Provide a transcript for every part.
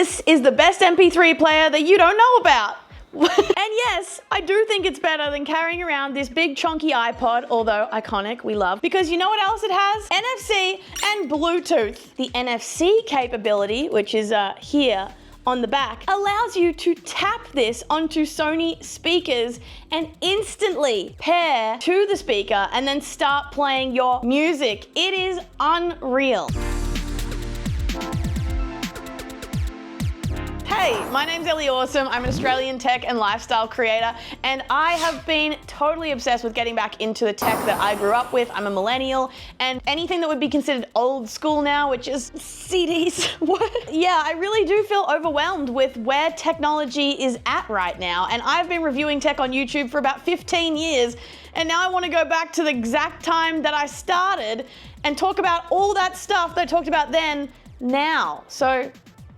This is the best MP3 player that you don't know about. And yes, I do think it's better than carrying around this big chunky iPod, although iconic, we love, because you know what else it has? NFC and Bluetooth. The NFC capability, which is here on the back, allows you to tap this onto Sony speakers and instantly pair to the speaker and then start playing your music. It is unreal. Hey, my name's Elly Awesome. I'm an Australian tech and lifestyle creator, and I have been totally obsessed with getting back into the tech that I grew up with. I'm a millennial, and anything that would be considered old school now, which is CDs. Yeah, I really do feel overwhelmed with where technology is at right now, and I've been reviewing tech on YouTube for about 15 years, and now I want to go back to the exact time that I started and talk about all that stuff that I talked about then now. So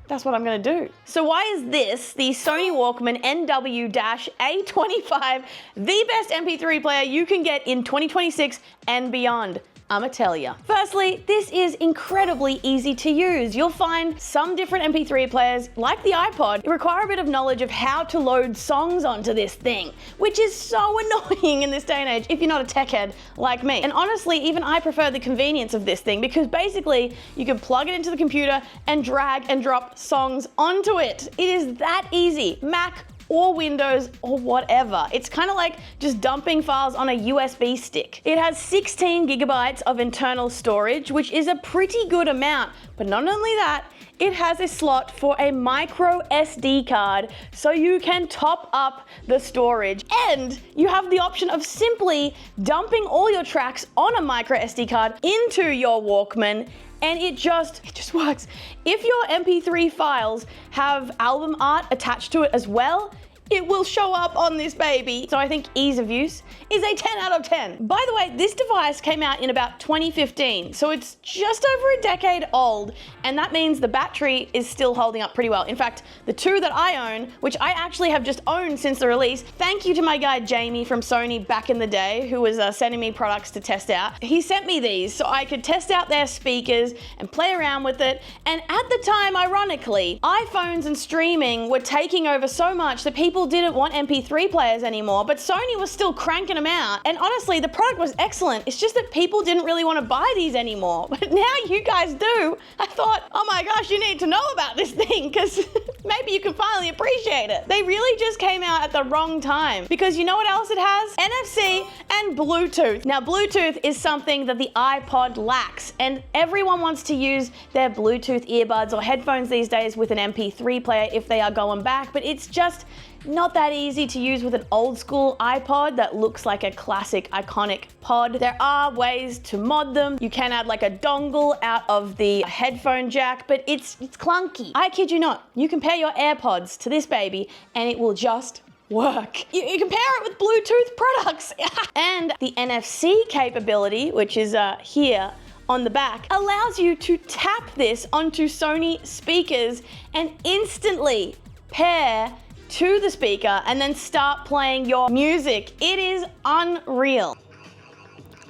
that's what I'm gonna do. So why is this, the Sony Walkman NW-A25, the best MP3 player you can get in 2026 and beyond? I'ma tell ya. Firstly, this is incredibly easy to use. You'll find some different MP3 players, like the iPod, require a bit of knowledge of how to load songs onto this thing, which is so annoying in this day and age if you're not a tech head like me. And honestly, even I prefer the convenience of this thing because basically you can plug it into the computer and drag and drop songs onto it. It is that easy. Mac or Windows or whatever. It's kind of like just dumping files on a USB stick. It has 16 gigabytes of internal storage, which is a pretty good amount. But not only that, it has a slot for a micro SD card so you can top up the storage. And you have the option of simply dumping all your tracks on a micro SD card into your Walkman, and it just works. If your MP3 files have album art attached to it as well, it will show up on this baby. So I think ease of use is a 10 out of 10. By the way, this device came out in about 2015, so it's just over a decade old, and that means the battery is still holding up pretty well. In fact, the two that I own, which I actually have just owned since the release, thank you to my guy Jamie from Sony back in the day, who was sending me products to test out. He sent me these so I could test out their speakers and play around with it. And at the time, ironically, iPhones and streaming were taking over so much that people didn't want MP3 players anymore, but Sony was still cranking them out. And honestly, the product was excellent. It's just that people didn't really want to buy these anymore. But now you guys do. I thought, oh my gosh, you need to know about this thing because maybe you can finally appreciate it. They really just came out at the wrong time because you know what else it has? NFC and Bluetooth. Now, Bluetooth is something that the iPod lacks, and everyone wants to use their Bluetooth earbuds or headphones these days with an MP3 player if they are going back, but it's just not that easy to use with an old school iPod that looks like a classic iconic pod. There are ways to mod them. You can add like a dongle out of the headphone jack, but it's clunky. I kid you not. You can pair your AirPods to this baby and it will just work. You can pair it with Bluetooth products. And the NFC capability, which is here on the back, allows you to tap this onto Sony speakers and instantly pair to the speaker and then start playing your music. It is unreal.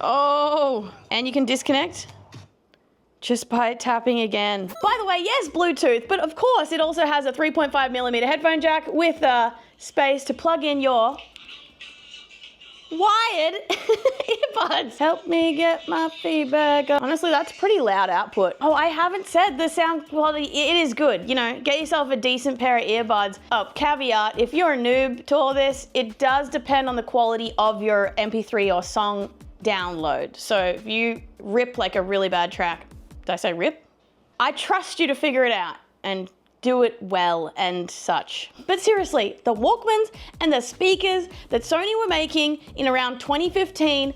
Oh, and you can disconnect just by tapping again. By the way, yes, Bluetooth, but of course it also has a 3.5mm headphone jack with space to plug in your wired earbuds. Help me get my feedback up. Honestly, that's pretty loud output. Oh, I haven't said the sound quality. It is good. You know, get yourself a decent pair of earbuds. Oh, caveat, if you're a noob to all this, it does depend on the quality of your MP3 or song download. So if you rip like a really bad track, did I say rip? I trust you to figure it out and do it well and such. But seriously, the Walkmans and the speakers that Sony were making in around 2015,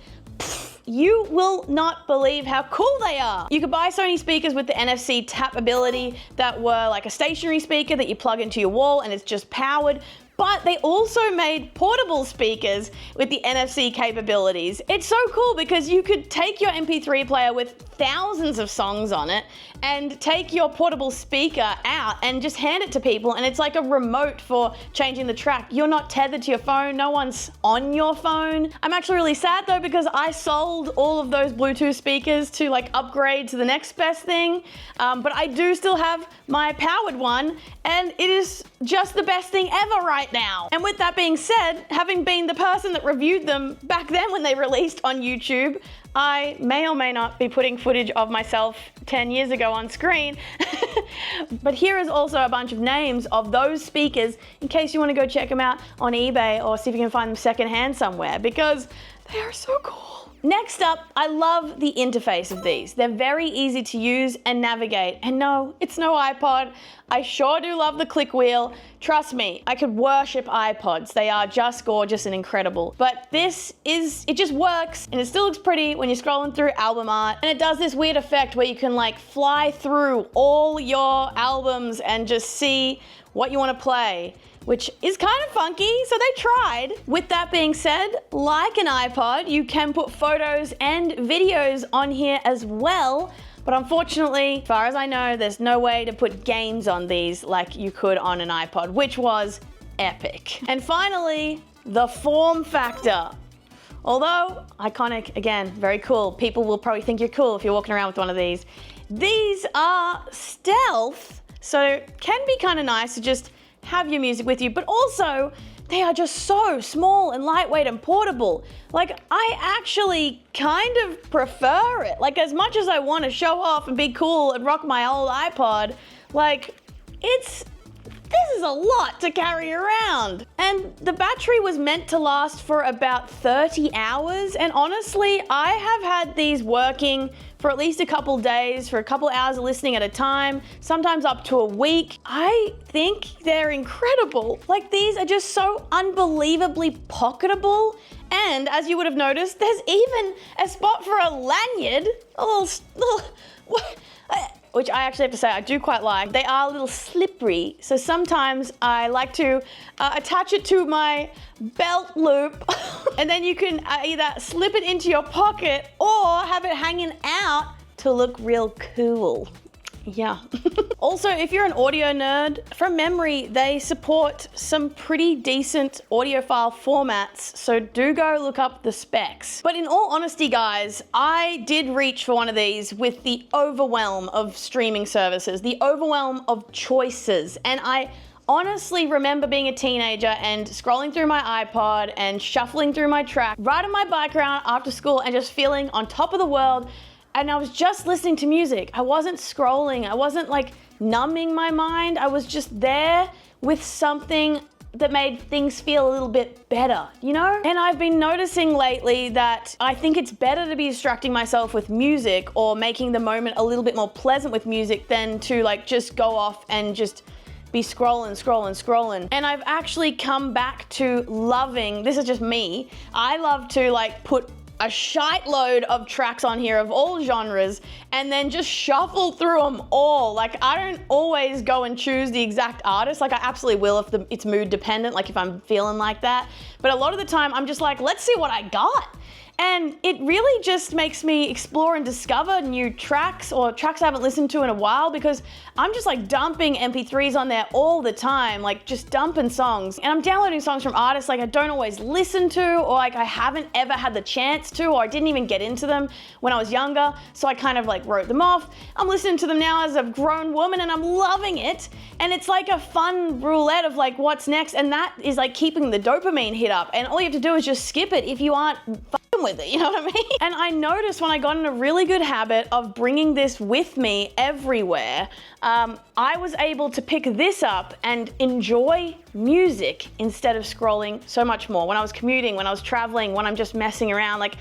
you will not believe how cool they are. You could buy Sony speakers with the NFC tap ability that were like a stationary speaker that you plug into your wall and it's just powered. but they also made portable speakers with the NFC capabilities. It's so cool because you could take your MP3 player with thousands of songs on it and take your portable speaker out and just hand it to people, and it's like a remote for changing the track. You're not tethered to your phone, no one's on your phone. I'm actually really sad though because I sold all of those Bluetooth speakers to like upgrade to the next best thing, but I do still have my powered one and it is just the best thing ever right now. And with that being said, having been the person that reviewed them back then when they released on YouTube, I may or may not be putting footage of myself 10 years ago on screen. But here is also a bunch of names of those speakers in case you want to go check them out on eBay or see if you can find them secondhand somewhere because they are so cool. Next up, I love the interface of these. They're very easy to use and navigate. And no, it's no iPod. I sure do love the click wheel. Trust me, I could worship iPods. They are just gorgeous and incredible. But it just works and it still looks pretty when you're scrolling through album art. And it does this weird effect where you can like fly through all your albums and just see what you want to play, which is kind of funky, so they tried. With that being said, like an iPod, you can put photos and videos on here as well, but unfortunately, as far as I know, there's no way to put games on these like you could on an iPod, which was epic. And finally, the form factor. Although iconic, again, very cool. People will probably think you're cool if you're walking around with one of these. These are stealth, so can be kind of nice to just have your music with you, but also they are just so small and lightweight and portable. Like, I actually kind of prefer it. Like, as much as I want to show off and be cool and rock my old iPod, like, this is a lot to carry around. And the battery was meant to last for about 30 hours. And honestly, I have had these working for at least a couple days, for a couple hours of listening at a time, sometimes up to a week. I think they're incredible. Like, these are just so unbelievably pocketable. And as you would have noticed, there's even a spot for a lanyard, which I actually have to say I do quite like. They are a little slippery, so sometimes I like to attach it to my belt loop and then you can either slip it into your pocket or have it hanging out to look real cool. Yeah. Also, if you're an audio nerd, from memory, they support some pretty decent audiophile formats, so do go look up the specs. But in all honesty, guys, I did reach for one of these with the overwhelm of streaming services, the overwhelm of choices, and I honestly remember being a teenager and scrolling through my iPod and shuffling through my track, riding my bike around after school and just feeling on top of the world. And I was just listening to music. I wasn't scrolling. I wasn't like numbing my mind. I was just there with something that made things feel a little bit better, you know? And I've been noticing lately that I think it's better to be distracting myself with music or making the moment a little bit more pleasant with music than to like just go off and just be scrolling. And I've actually come back to loving, this is just me, I love to like put a shite load of tracks on here of all genres and then just shuffle through them all. Like, I don't always go and choose the exact artist. Like, I absolutely will if it's mood dependent, like if I'm feeling like that. But a lot of the time I'm just like, let's see what I got. And it really just makes me explore and discover new tracks or tracks I haven't listened to in a while because I'm just like dumping MP3s on there all the time, like just dumping songs. And I'm downloading songs from artists like I don't always listen to or like I haven't ever had the chance to or I didn't even get into them when I was younger. So I kind of like wrote them off. I'm listening to them now as a grown woman and I'm loving it. And it's like a fun roulette of like what's next. And that is like keeping the dopamine hit up. And all you have to do is just skip it if you aren't with it, you know what I mean? And I noticed when I got in a really good habit of bringing this with me everywhere, I was able to pick this up and enjoy music instead of scrolling so much more. When I was commuting, when I was traveling, when I'm just messing around, like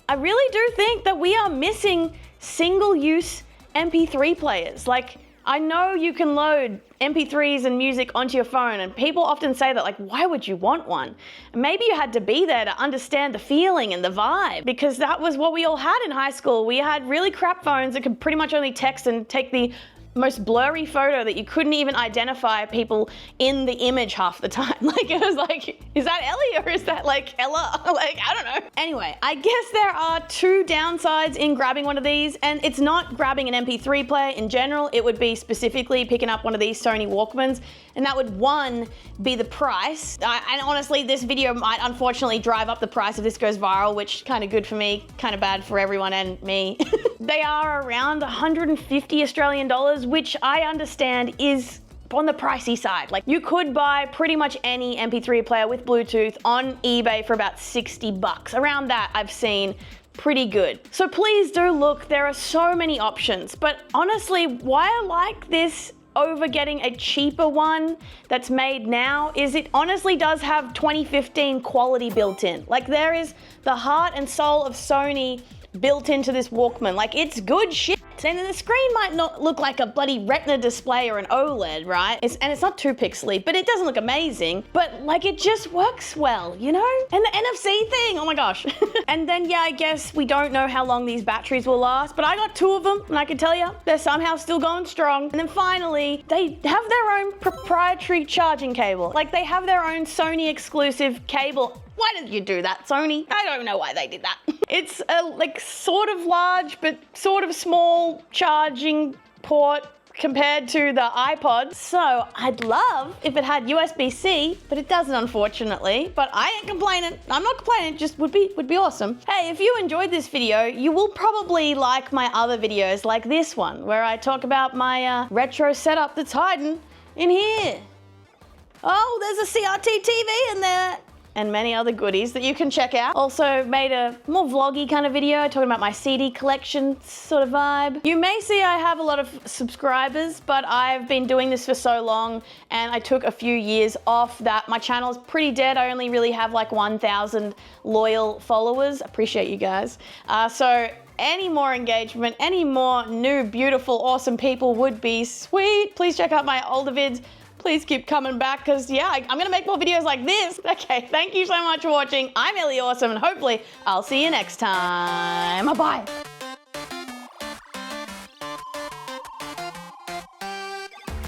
I really do think that we are missing single-use MP3 players. Like, I know you can load MP3s and music onto your phone and people often say that, like, why would you want one? And maybe you had to be there to understand the feeling and the vibe because that was what we all had in high school. We had really crap phones that could pretty much only text and take the most blurry photo that you couldn't even identify people in the image half the time. Like, it was like, is that Elly or is that like Ella? Like, I don't know. Anyway, I guess there are two downsides in grabbing one of these, and it's not grabbing an MP3 player in general. It would be specifically picking up one of these Sony Walkmans, and that would, one, be the price. And honestly, this video might unfortunately drive up the price if this goes viral, which kind of good for me, kind of bad for everyone and me. They are around 150 Australian dollars, which I understand is on the pricey side. Like, you could buy pretty much any MP3 player with Bluetooth on eBay for about 60 bucks. Around that, I've seen pretty good. So please do look, there are so many options, but honestly, why I like this over getting a cheaper one that's made now is it honestly does have 2015 quality built in. Like, there is the heart and soul of Sony built into this Walkman. Like, it's good shit. And the screen might not look like a bloody Retina display or an OLED, right? And it's not too pixely, but it doesn't look amazing. But like, it just works well, you know? And the NFC thing, oh my gosh. And then, yeah, I guess we don't know how long these batteries will last, but I got two of them, and I can tell you, they're somehow still going strong. And then finally, they have their own proprietary charging cable. Like, they have their own Sony exclusive cable. Why did you do that, Sony? I don't know why they did that. It's a like sort of large but sort of small charging port compared to the iPod. So I'd love if it had USB-C, but it doesn't, unfortunately. But I ain't complaining. I'm not complaining, just would be awesome. Hey, if you enjoyed this video, you will probably like my other videos like this one, where I talk about my retro setup that's hiding in here. Oh, there's a CRT TV in there. And many other goodies that you can check out. Also made a more vloggy kind of video talking about my CD collection sort of vibe. You may see I have a lot of subscribers, but I've been doing this for so long and I took a few years off that my channel is pretty dead. I only really have like 1,000 loyal followers. Appreciate you guys. So any more engagement, any more new, beautiful, awesome people would be sweet. Please check out my older vids. Please keep coming back, because yeah, I'm gonna make more videos like this. Okay, thank you so much for watching. I'm Elly Awesome, and hopefully I'll see you next time. Bye-bye.